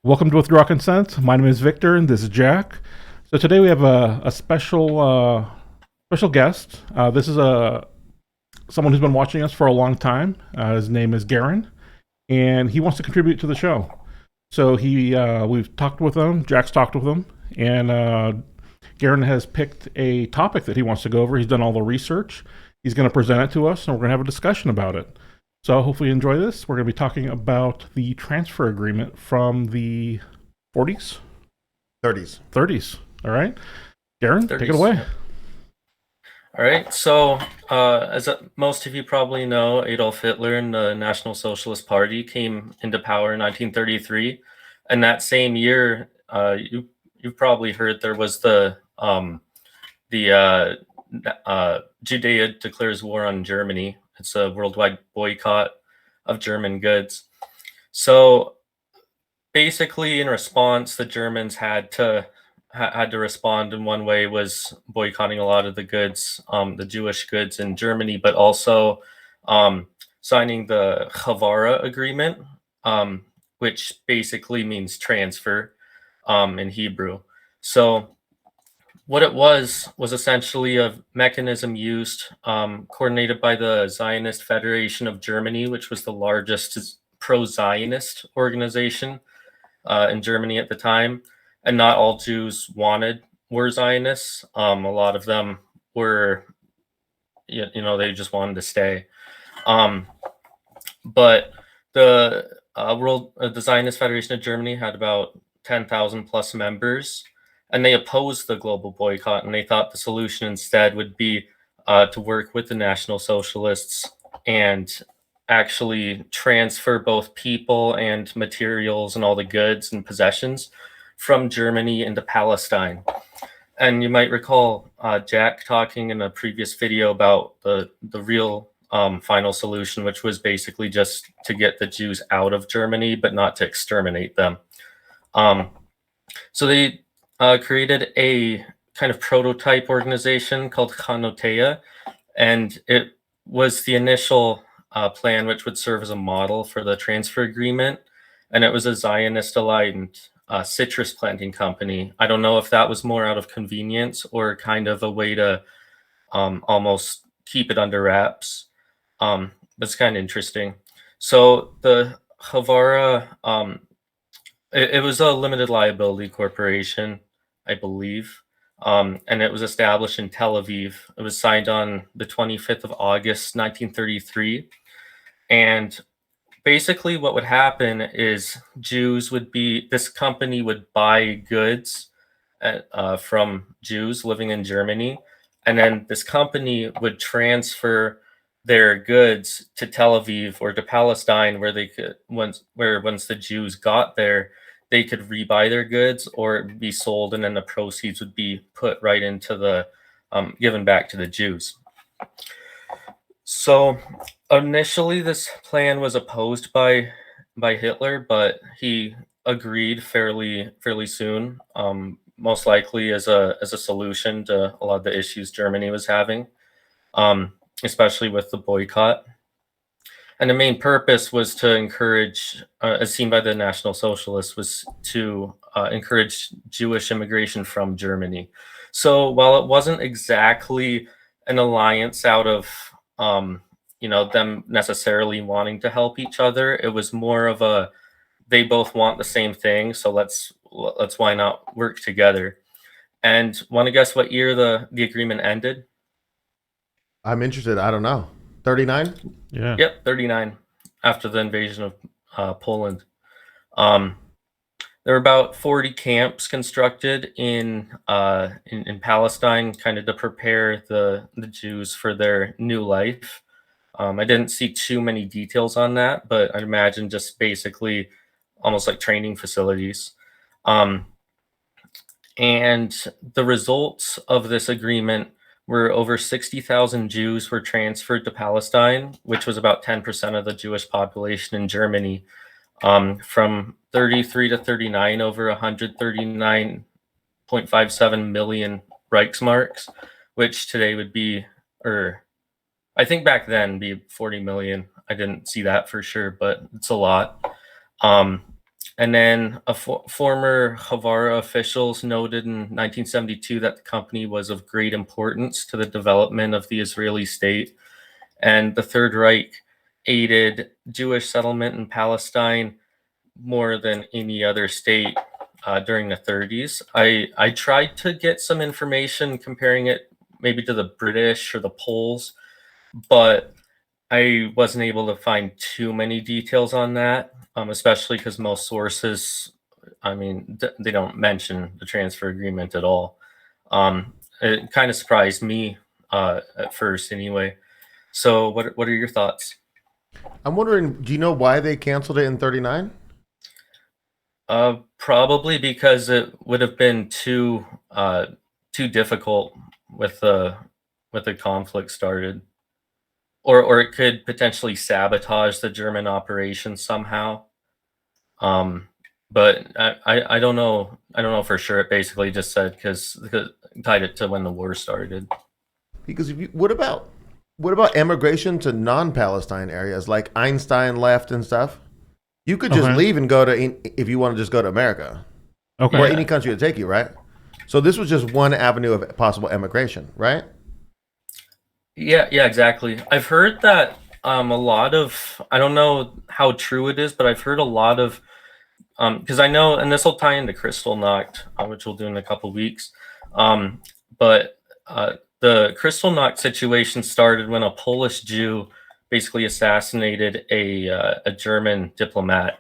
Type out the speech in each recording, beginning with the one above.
Welcome to Withdraw Consent. My name is Victor, and this is Jack. So today we have a special guest. This is someone who's been watching us for a long time. His name is Gerron, and he wants to contribute to the show. So we've talked with him. Jack's talked with him, and Gerron has picked a topic that he wants to go over. He's done all the research. He's going to present it to us, and we're going to have a discussion about it. So hopefully you enjoy this. We're going to be talking about the transfer agreement from the 40s? 30s. 30s. All right. Gerron, take it away. All right. So as most of you probably know, Adolf Hitler and the National Socialist Party came into power in 1933. And that same year, you've probably heard there was Judea declares war on Germany. It's a worldwide boycott of German goods. So basically, in response, the Germans had to respond in one way, was boycotting a lot of the goods, the Jewish goods in Germany, but also signing the Haavara Agreement, which basically means transfer in Hebrew. So what it was essentially a mechanism used, coordinated by the Zionist Federation of Germany, which was the largest pro-Zionist organization in Germany at the time. And not all Jews were Zionists. A lot of them were, they just wanted to stay. But the Zionist Federation of Germany had about 10,000 plus members. And they opposed the global boycott, and they thought the solution instead would be to work with the National Socialists and actually transfer both people and materials and all the goods and possessions from Germany into Palestine. And you might recall Jack talking in a previous video about the real final solution, which was basically just to get the Jews out of Germany, but not to exterminate them. So they created a kind of prototype organization called Chanotea, and it was the initial plan, which would serve as a model for the transfer agreement. And it was a Zionist-aligned citrus planting company. I don't know if that was more out of convenience or kind of a way to almost keep it under wraps. But it's kind of interesting. So the Haavara, it was a limited liability corporation, I believe. And it was established in Tel Aviv. It was signed on the 25th of August, 1933. And basically what would happen is this company would buy goods from Jews living in Germany. And then this company would transfer their goods to Tel Aviv or to Palestine, where they could, once the Jews got there, they could rebuy their goods or be sold, and then the proceeds would be put right into the given back to the Jews. So initially, this plan was opposed by Hitler, but he agreed fairly soon, most likely as a solution to a lot of the issues Germany was having, especially with the boycott. And the main purpose was to encourage, as seen by the National Socialists, was to encourage Jewish immigration from Germany. So while it wasn't exactly an alliance out of, them necessarily wanting to help each other, it was more of a, they both want the same thing, so let's why not work together. And want to guess what year the agreement ended? I'm interested. I don't know. 39? Yeah. Yep, 39, after the invasion of Poland. There were about 40 camps constructed in Palestine, kind of to prepare the Jews for their new life. I didn't see too many details on that, but I'd imagine just basically almost like training facilities. And the results of this agreement were over 60,000 Jews were transferred to Palestine, which was about 10% of the Jewish population in Germany. From 33 to 39, over 139.57 million Reichsmarks, which today would be, or I think back then be 40 million. I didn't see that for sure, but it's a lot. And then former Haavara officials noted in 1972 that the company was of great importance to the development of the Israeli state. And the Third Reich aided Jewish settlement in Palestine more than any other state during the 30s. I tried to get some information comparing it maybe to the British or the Poles, but I wasn't able to find too many details on that, especially because most sources, I mean, they don't mention the transfer agreement at all. It kind of surprised me at first, anyway. So, what are your thoughts? I'm wondering, do you know why they canceled it in 39? Probably because it would have been too difficult with the conflict started. Or it could potentially sabotage the German operation somehow. But I don't know. I don't know for sure. It basically just said because tied it to when the war started. Because what about immigration to non-Palestine areas like Einstein left and stuff? You could just leave and go to if you want to just go to America, or any country to take you, right? So this was just one avenue of possible immigration, right? Yeah, exactly. I've heard that a lot of, I don't know how true it is, but I've heard a lot of, because I know, and this will tie into Kristallnacht, which we'll do in a couple weeks. But the Kristallnacht situation started when a Polish Jew basically assassinated a German diplomat.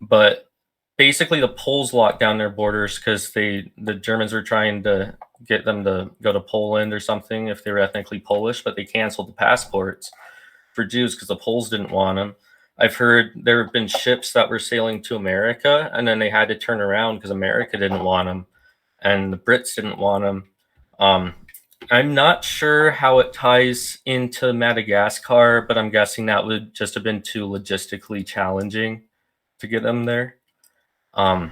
But basically the Poles locked down their borders because the Germans were trying to get them to go to Poland or something if they were ethnically Polish, but they canceled the passports for Jews because the Poles didn't want them. I've heard there have been ships that were sailing to America, and then they had to turn around because America didn't want them, and the Brits didn't want them. I'm not sure how it ties into Madagascar, but I'm guessing that would just have been too logistically challenging to get them there. But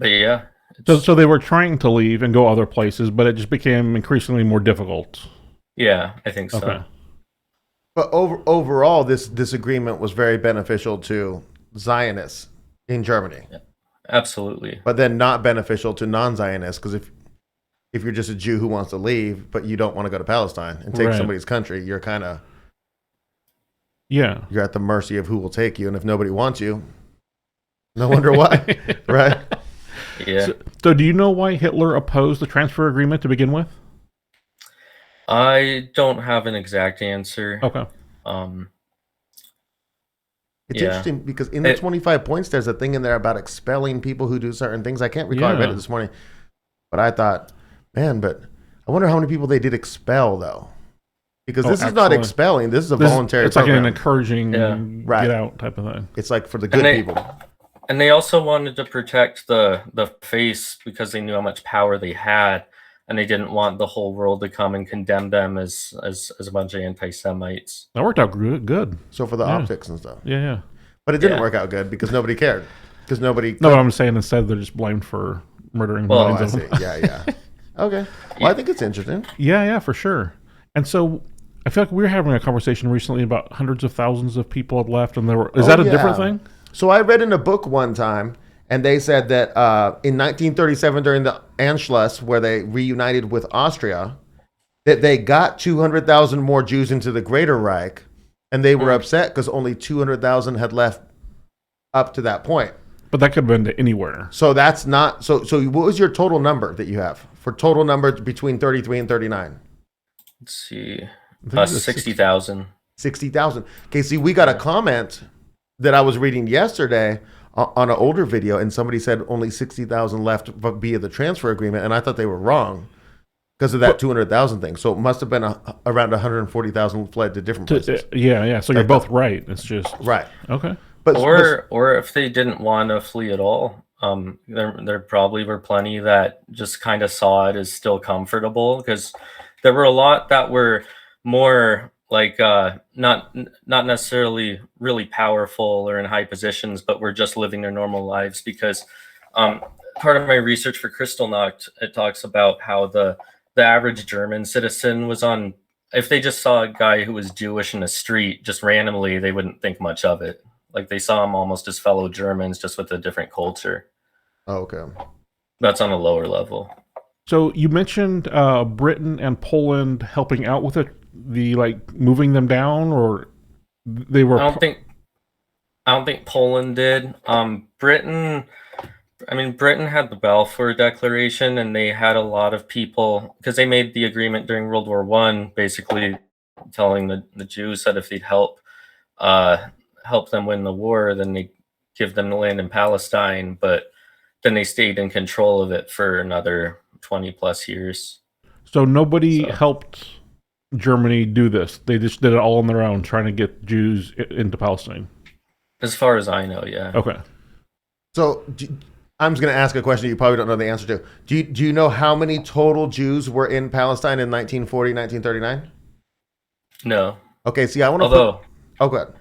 yeah. So they were trying to leave and go other places, but it just became increasingly more difficult. Yeah, I think so. Okay. But overall, this agreement was very beneficial to Zionists in Germany. Yeah, absolutely. But then not beneficial to non-Zionists, because if you're just a Jew who wants to leave, but you don't want to go to Palestine and take somebody's country, you're kind of you're at the mercy of who will take you, and if nobody wants you, no wonder why, right? Yeah. So do you know why Hitler opposed the transfer agreement to begin with? I don't have an exact answer. Okay. It's interesting because in the 25 points, there's a thing in there about expelling people who do certain things. I can't recall. I read it this morning, but I thought, man, but I wonder how many people they did expel though, because this is not expelling. This is a voluntary. It's program. like an encouraging get out type of thing. It's like for the good people. And they also wanted to protect the face because they knew how much power they had. And they didn't want the whole world to come and condemn them as a bunch of anti-Semites. That worked out good. So for the optics and stuff. Yeah. But it didn't work out good because nobody cared. Because nobody. No, what I'm saying instead they're just blamed for murdering millions of them. Yeah. Okay. Well, I think it's interesting. Yeah, for sure. And so I feel like we were having a conversation recently about hundreds of thousands of people had left, and is that a different thing? So I read in a book one time. And they said that in 1937, during the Anschluss, where they reunited with Austria, that they got 200,000 more Jews into the Greater Reich, and they were upset because only 200,000 had left up to that point. But that could have been to anywhere. So that's not so. So what was your total number that you have for total numbers between 33 and 39? Let's see, 60,000. 60,000. Okay, see, we got a comment that I was reading yesterday on an older video, and somebody said only 60,000 left via the transfer agreement, and I thought they were wrong because of that 200,000 thing. So it must have been around 140,000 fled to different places. Yeah. So you're both right. It's just right. Okay. Or if they didn't want to flee at all, there probably were plenty that just kind of saw it as still comfortable, because there were a lot that were more like not necessarily really powerful or in high positions, but were just living their normal lives. Because part of my research for Kristallnacht, it talks about how the average German citizen was on, if they just saw a guy who was Jewish in the street just randomly, they wouldn't think much of it. Like they saw them almost as fellow Germans, just with a different culture. Oh, okay. That's on a lower level. So you mentioned Britain and Poland helping out with it, the like moving them down, or they were. I don't think Poland did. Britain had the Balfour Declaration, and they had a lot of people, because they made the agreement during World War I, basically telling the Jews that if they'd help them win the war, then they give them the land in Palestine. But then they stayed in control of it for another 20 plus years. So nobody helped Germany do this. They just did it all on their own, trying to get Jews into Palestine. As far as I know, yeah. Okay. So I'm just going to ask a question you probably don't know the answer to. Do you know how many total Jews were in Palestine in 1940, 1939? No. Okay, see, I want to. Although, oh, go ahead.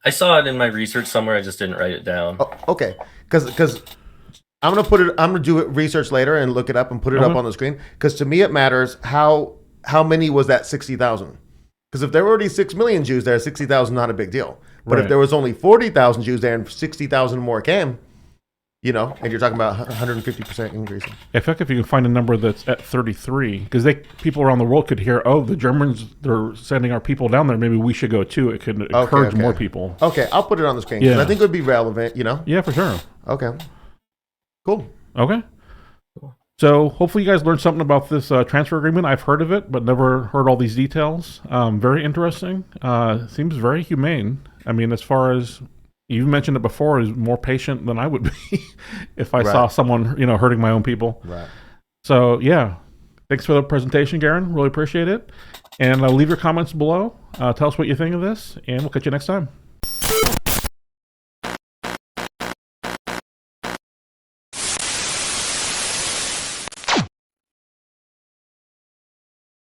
I saw it in my research somewhere. I just didn't write it down. Oh, okay, because I'm gonna do it research later and look it up and put it up on the screen. Because to me it matters how many was that 60,000. Because if there were already 6 million Jews there, 60,000 not a big deal. But if there was only 40,000 Jews there and 60,000 more came, and you're talking about 150% increase. I feel like if you can find a number that's at 33, because people around the world could hear, oh, the Germans, they're sending our people down there. Maybe we should go too. It could encourage more people. Okay, I'll put it on the screen. Yeah. I think it would be relevant, Yeah, for sure. Okay. Cool. Okay. So hopefully you guys learned something about this transfer agreement. I've heard of it, but never heard all these details. Very interesting. Seems very humane. I mean, as far as you mentioned it before, is more patient than I would be if I saw someone, hurting my own people. Right. So yeah, thanks for the presentation, Gerron. Really appreciate it. And leave your comments below. Tell us what you think of this, and we'll catch you next time.